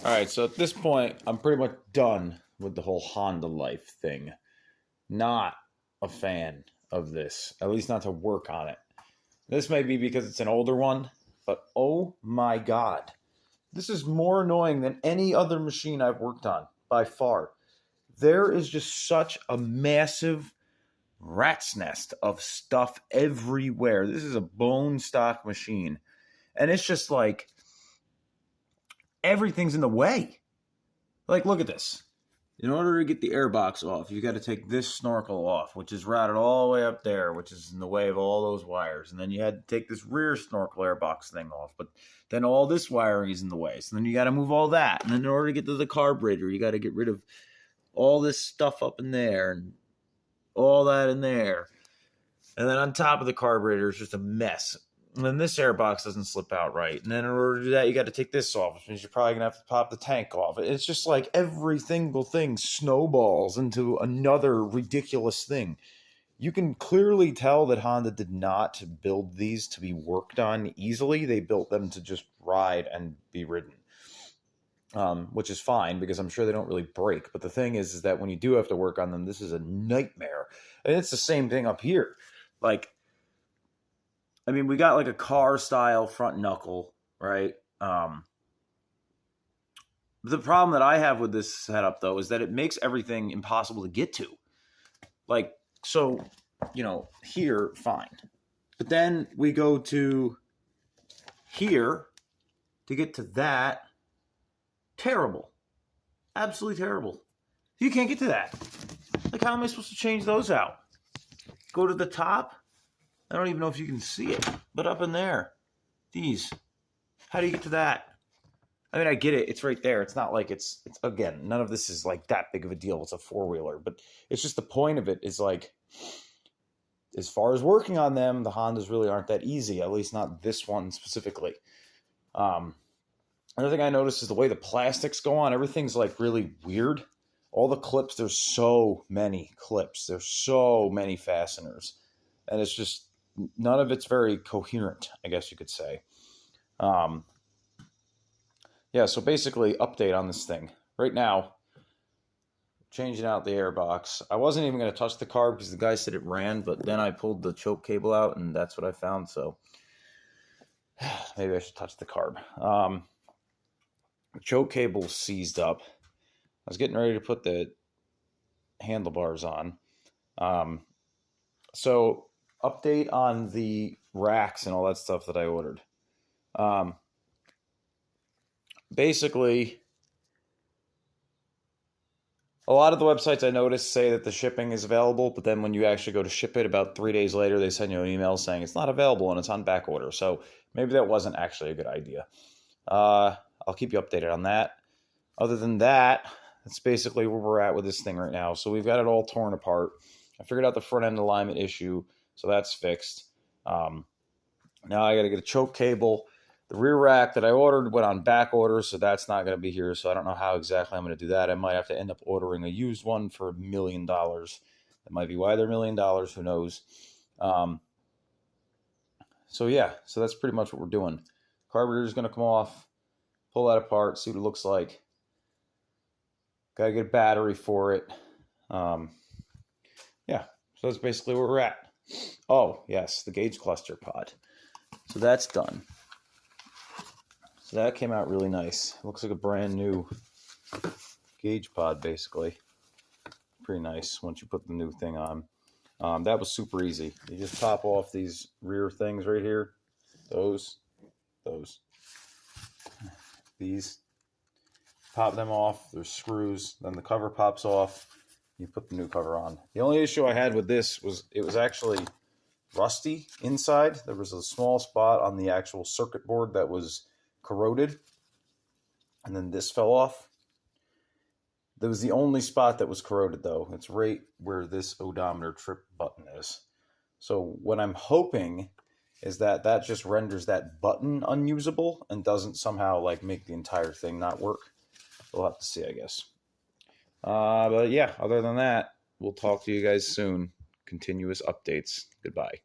All right, so at this point, I'm pretty much done with the whole Honda life thing. Not a fan of this, at least not to work on it. This may be because it's an older one, but oh my god. This is more annoying than any other machine I've worked on, by far. There is just such a massive rat's nest of stuff everywhere. This is a bone stock machine. And it's just like everything's in the way. Like, look at this. In order to get the airbox off, you got to take this snorkel off, which is routed all the way up there, which is in the way of all those wires. And then you had to take this rear snorkel airbox thing off, but then all this wiring is in the way. So then you got to move all that. And then in order to get to the carburetor, you got to get rid of all this stuff up in there and all that in there. And then on top of the carburetor is just a mess. And then this airbox doesn't slip out right. And then in order to do that, you got to take this off, which means you're probably going to have to pop the tank off. It's just like every single thing snowballs into another ridiculous thing. You can clearly tell that Honda did not build these to be worked on easily. They built them to just ride and be ridden, which is fine because I'm sure they don't really break. But the thing is that when you do have to work on them, this is a nightmare. And it's the same thing up here. Like, I mean, we got like a car-style front knuckle, right? The problem that I have with this setup, though, is that it makes everything impossible to get to. Like, so, you know, here, fine. But then we go to here to get to that. Terrible. Absolutely terrible. You can't get to that. Like, how am I supposed to change those out? Go to the top? I don't even know if you can see it, but up in there, these, how do you get to that? I mean, I get it. It's right there. It's not like it's again, none of this is like that big of a deal. It's a four-wheeler, but it's just the point of it is like, as far as working on them, the Hondas really aren't that easy, at least not this one specifically. Another thing I noticed is the way the plastics go on. Everything's like really weird. All the clips, there's so many clips. There's so many fasteners. And it's just, none of it's very coherent, I guess you could say. Yeah, so basically, update on this thing. Right now, changing out the airbox. I wasn't even going to touch the carb because the guy said it ran, but then I pulled the choke cable out, and that's what I found, so maybe I should touch the carb. The choke cable seized up. I was getting ready to put the handlebars on. So update on the racks and all that stuff that I ordered. Basically, a lot of the websites I noticed say that the shipping is available, but then when you actually go to ship it, about 3 days later, they send you an email saying it's not available and it's on back order. So maybe that wasn't actually a good idea. I'll keep you updated on that. Other than that, that's basically where we're at with this thing right now. So we've got it all torn apart. I figured out the front end alignment issue, so that's fixed. Now I got to get a choke cable. The rear rack that I ordered went on back order, so that's not going to be here. So I don't know how exactly I'm going to do that. I might have to end up ordering a used one for $1 million. That might be why they're $1 million. Who knows? So yeah, so that's pretty much what we're doing. Carburetor is going to come off, pull that apart, see what it looks like. Got to get a battery for it. Yeah, so that's basically where we're at. Oh, yes, the gauge cluster pod. So that's done. So that came out really nice. Looks like a brand new gauge pod, basically. Pretty nice once you put the new thing on. That was super easy. You just pop off these rear things right here. Those. These. Pop them off. There's screws. Then the cover pops off. You put the new cover on. The only issue I had with this was it was actually rusty inside. There was a small spot on the actual circuit board that was corroded. And then this fell off. That was the only spot that was corroded, though. It's right where this odometer trip button is. So what I'm hoping is that that just renders that button unusable and doesn't somehow like make the entire thing not work. We'll have to see, I guess. But yeah, other than that, we'll talk to you guys soon. Continuous updates. Goodbye.